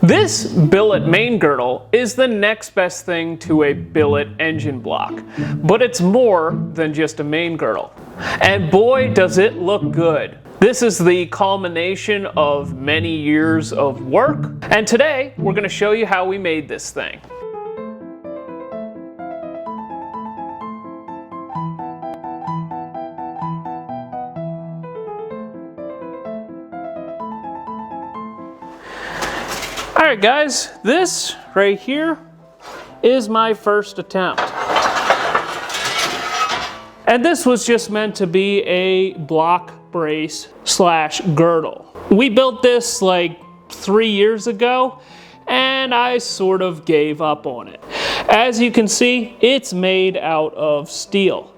This billet main girdle is the next best thing to a billet engine block, but it's more than just a main girdle. And boy, does it look good. This is the culmination of many years of work, and today we're going to show you how we made this thing. Alright guys, this right here is my first attempt. And this was just meant to be a block brace slash girdle. We built this like 3 years ago and I sort of gave up on it. As you can see, it's made out of steel.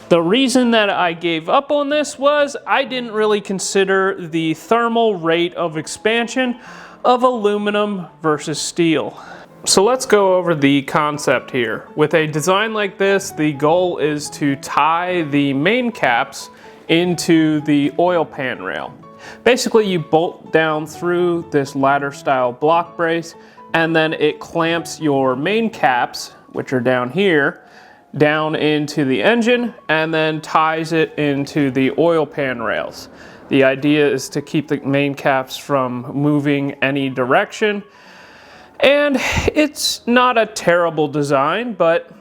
The reason that I gave up on this was I didn't really consider the thermal rate of expansion of aluminum versus steel. So let's go over the concept here. With a design like this, the goal is to tie the main caps into the oil pan rail. Basically, you bolt down through this ladder style block brace, and then it clamps your main caps, which are down here, down into the engine, and then ties it into the oil pan rails. The idea is to keep the main caps from moving any direction. And it's not a terrible design, but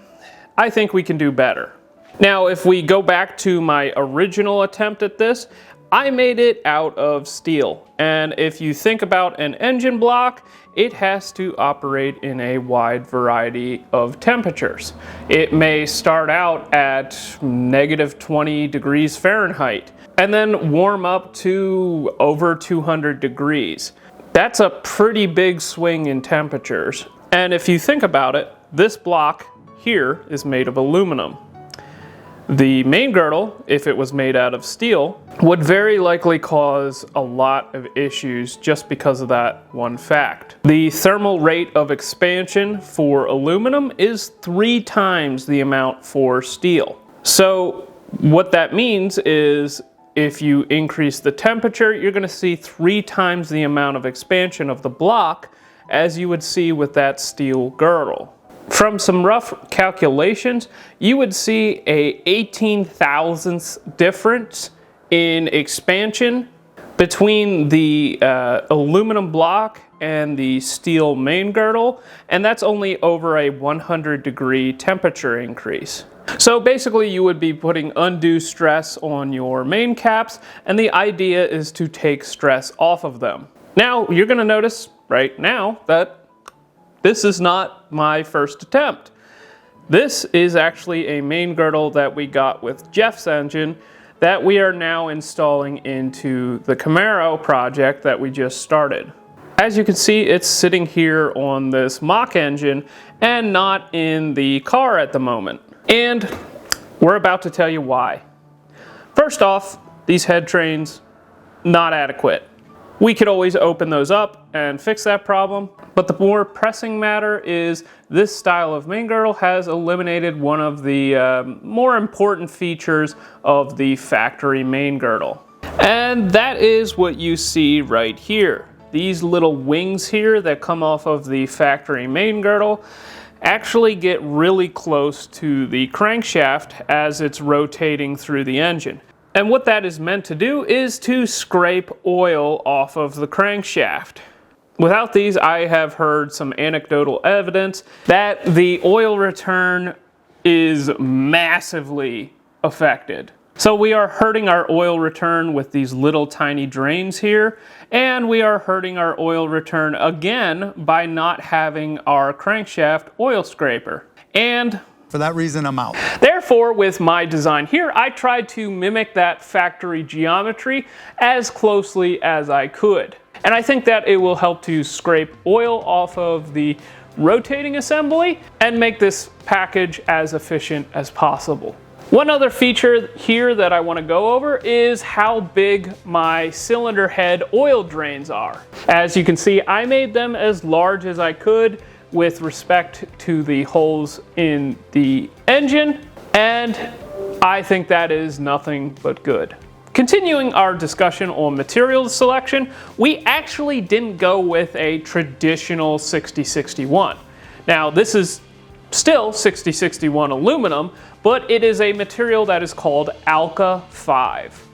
I think we can do better. Now, if we go back to my original attempt at this, I made it out of steel. And if you think about an engine block, it has to operate in a wide variety of temperatures. It may start out at -20 degrees Fahrenheit and then warm up to over 200 degrees. That's a pretty big swing in temperatures. And if you think about it, this block here is made of aluminum. The main girdle, if it was made out of steel, would very likely cause a lot of issues just because of that one fact. The thermal rate of expansion for aluminum is 3 times the amount for steel. So what that means is if you increase the temperature, you're going to see 3 times the amount of expansion of the block as you would see with that steel girdle. From some rough calculations, you would see a 18 thousandths difference in expansion between the aluminum block and the steel main girdle, and that's only over a 100-degree temperature increase. So basically you would be putting undue stress on your main caps, and the idea is to take stress off of them. Now you're going to notice right now that this is not my first attempt. This is actually a main girdle that we got with Jeff's engine that we are now installing into the Camaro project that we just started. As you can see, it's sitting here on this mock engine and not in the car at the moment. And we're about to tell you why. First off, these head trains, not adequate. We could always open those up and fix that problem, but the more pressing matter is this style of main girdle has eliminated one of the more important features of the factory main girdle. And that is what you see right here. These little wings here that come off of the factory main girdle actually get really close to the crankshaft as it's rotating through the engine. And what that is meant to do is to scrape oil off of the crankshaft. Without these, I have heard some anecdotal evidence that the oil return is massively affected. So we are hurting our oil return with these little tiny drains here, and we are hurting our oil return again by not having our crankshaft oil scraper. And for that reason, I'm out. Therefore, with my design here, I tried to mimic that factory geometry as closely as I could. And I think that it will help to scrape oil off of the rotating assembly and make this package as efficient as possible. One other feature here that I want to go over is how big my cylinder head oil drains are. As you can see, I made them as large as I could with respect to the holes in the engine, and I think that is nothing but good. Continuing our discussion on material selection, we actually didn't go with a traditional 6061. Now, this is still 6061 aluminum, but it is a material that is called Alka 5.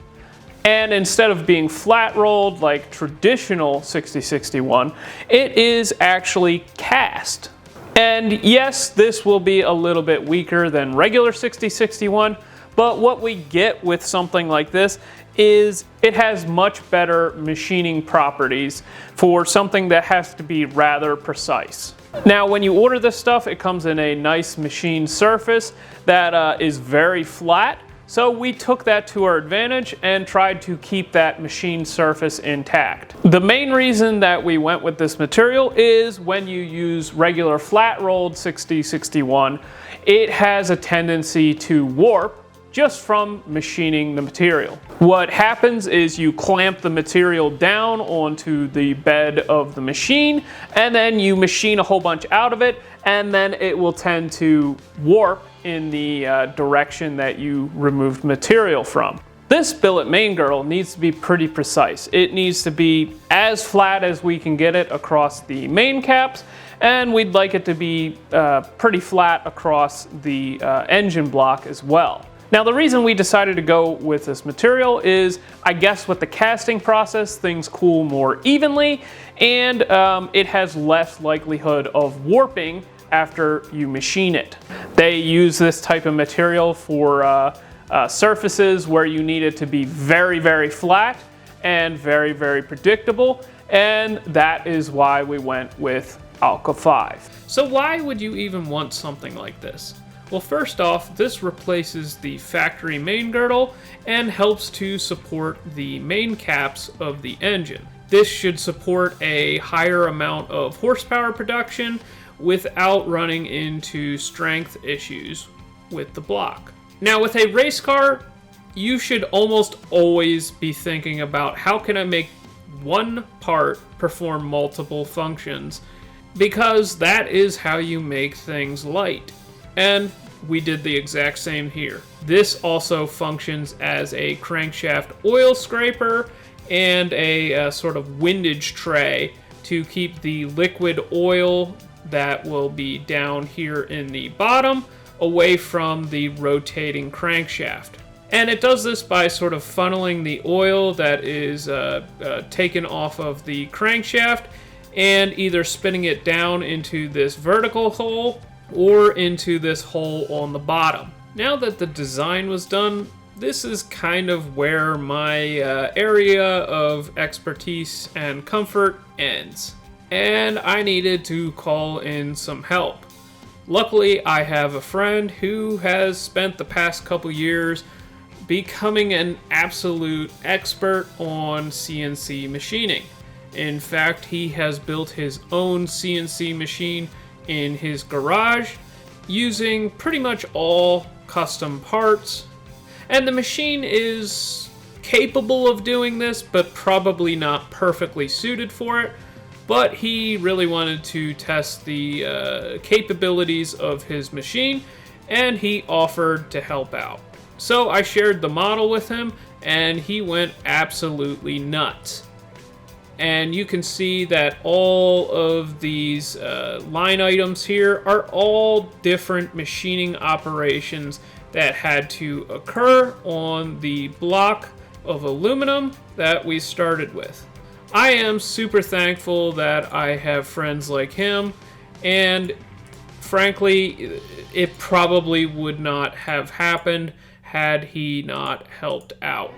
And instead of being flat rolled like traditional 6061, it is actually cast. And yes, this will be a little bit weaker than regular 6061, but what we get with something like this is it has much better machining properties for something that has to be rather precise. Now, when you order this stuff, it comes in a nice machined surface that is very flat. So we took that to our advantage and tried to keep that machined surface intact. The main reason that we went with this material is when you use regular flat rolled 6061, it has a tendency to warp just from machining the material. What happens is you clamp the material down onto the bed of the machine, and then you machine a whole bunch out of it, and then it will tend to warp in the direction that you removed material from. This billet main girdle needs to be pretty precise. It needs to be as flat as we can get it across the main caps, and we'd like it to be pretty flat across the engine block as well. Now, the reason we decided to go with this material is, I guess with the casting process, things cool more evenly, and it has less likelihood of warping after you machine it. They use this type of material for surfaces where you need it to be very, very flat and very, very predictable, and that is why we went with Alka 5. So why would you even want something like this? Well, first off, this replaces the factory main girdle and helps to support the main caps of the engine. This should support a higher amount of horsepower production without running into strength issues with the block. Now, with a race car, you should almost always be thinking about how can I make one part perform multiple functions, because that is how you make things light. And we did the exact same here. This also functions as a crankshaft oil scraper and a sort of windage tray to keep the liquid oil that will be down here in the bottom away from the rotating crankshaft. And it does this by sort of funneling the oil that is taken off of the crankshaft and either spinning it down into this vertical hole or into this hole on the bottom. Now that the design was done, this is kind of where my area of expertise and comfort ends. And I needed to call in some help. Luckily, I have a friend who has spent the past couple years becoming an absolute expert on CNC machining. In fact, he has built his own CNC machine in his garage using pretty much all custom parts, and the machine is capable of doing this, but probably not perfectly suited for it. But he really wanted to test the capabilities of his machine, and he offered to help out. So I shared the model with him, and he went absolutely nuts. And you can see that all of these line items here are all different machining operations that had to occur on the block of aluminum that we started with. I am super thankful that I have friends like him, and frankly, it probably would not have happened had he not helped out.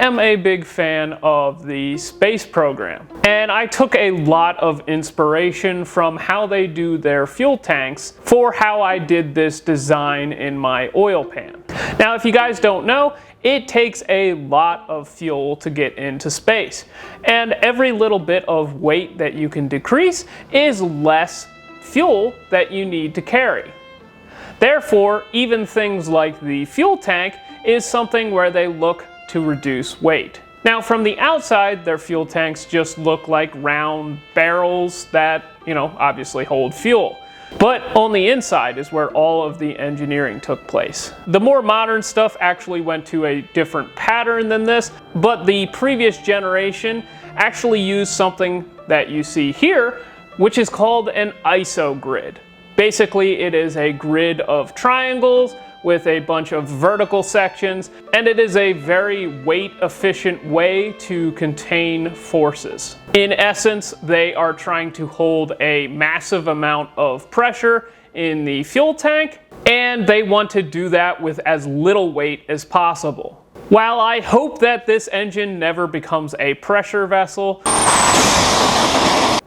am a big fan of the space program, and I took a lot of inspiration from how they do their fuel tanks for how I did this design in my oil pan. Now, if you guys don't know, it takes a lot of fuel to get into space, and every little bit of weight that you can decrease is less fuel that you need to carry. Therefore, even things like the fuel tank is something where they look to reduce weight. Now, from the outside, their fuel tanks just look like round barrels that, obviously hold fuel. But on the inside is where all of the engineering took place. The more modern stuff actually went to a different pattern than this, but the previous generation actually used something that you see here, which is called an iso grid. Basically, it is a grid of triangles with a bunch of vertical sections, and it is a very weight-efficient way to contain forces. In essence, they are trying to hold a massive amount of pressure in the fuel tank, and they want to do that with as little weight as possible. While I hope that this engine never becomes a pressure vessel,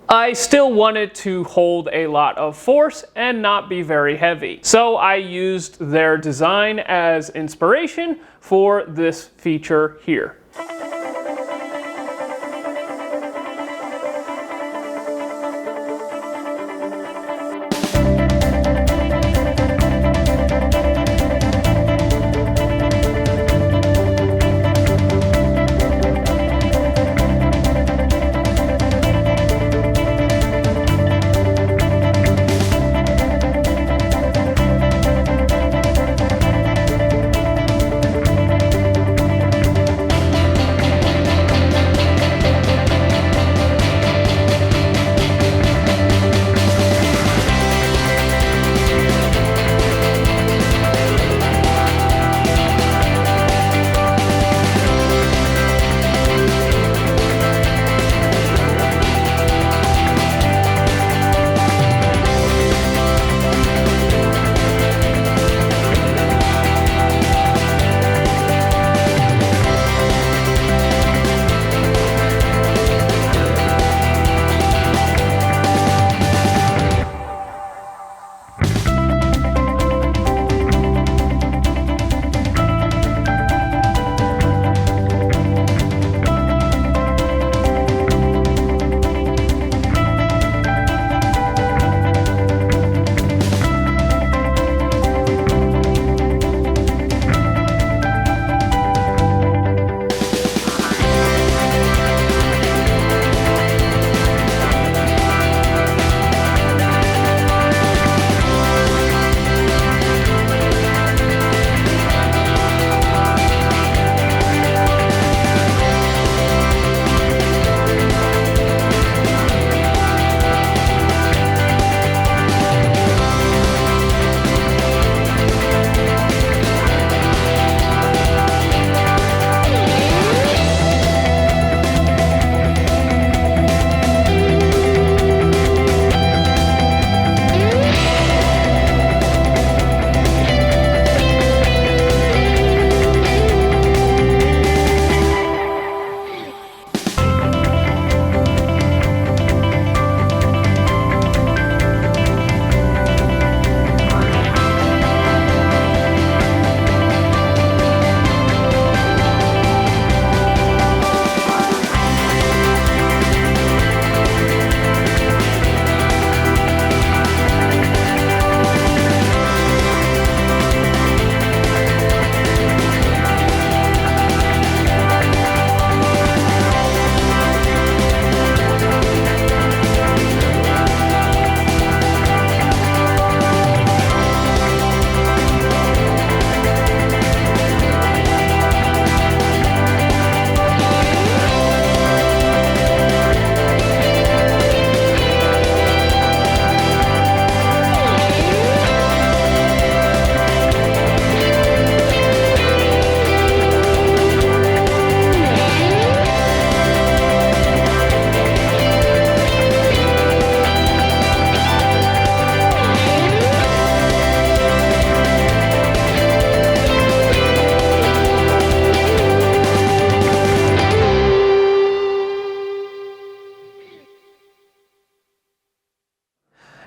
I still want it to hold a lot of force and not be very heavy. So I used their design as inspiration for this feature here.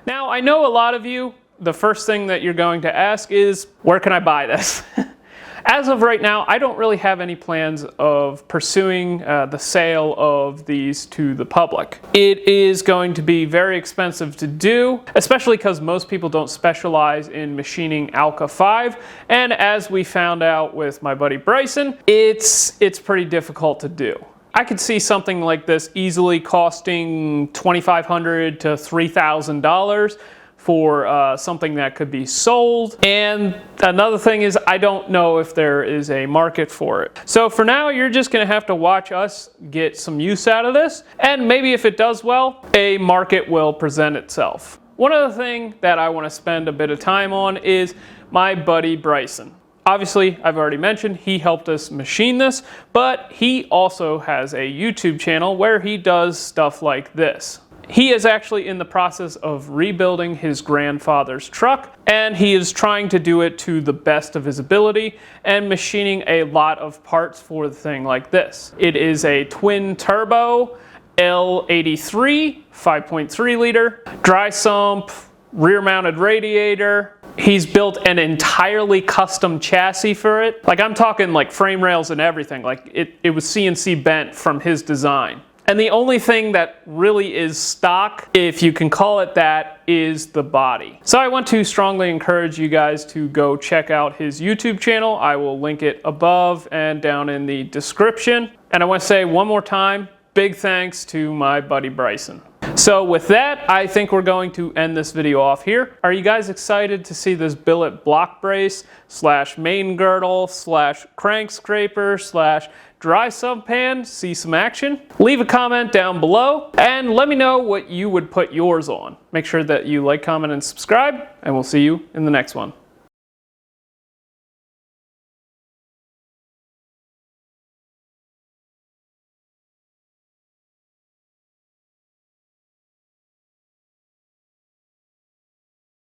Now, I know a lot of you, the first thing that you're going to ask is, where can I buy this? As of right now, I don't really have any plans of pursuing the sale of these to the public. It is going to be very expensive to do, especially because most people don't specialize in machining Alka 5. And as we found out with my buddy Bryson, it's pretty difficult to do. I could see something like this easily costing $2,500 to $3,000 for something that could be sold. And another thing is, I don't know if there is a market for it. So for now, you're just gonna have to watch us get some use out of this, and maybe if it does well, a market will present itself. One other thing that I wanna spend a bit of time on is my buddy Bryson. Obviously, I've already mentioned he helped us machine this, but he also has a YouTube channel where he does stuff like this. He is actually in the process of rebuilding his grandfather's truck, and he is trying to do it to the best of his ability and machining a lot of parts for the thing like this. It is a twin turbo L83 5.3 liter dry sump, rear mounted radiator. He's built an entirely custom chassis for it. Like, I'm talking like frame rails and everything. Like it was CNC bent from his design. And the only thing that really is stock, if you can call it that, is the body. So I want to strongly encourage you guys to go check out his YouTube channel. I will link it above and down in the description. And I want to say one more time, big thanks to my buddy Bryson. So with that, I think we're going to end this video off here. Are you guys excited to see this billet block brace / main girdle / crank scraper / dry sump pan see some action? Leave a comment down below and let me know what you would put yours on. Make sure that you like, comment, and subscribe, and we'll see you in the next one.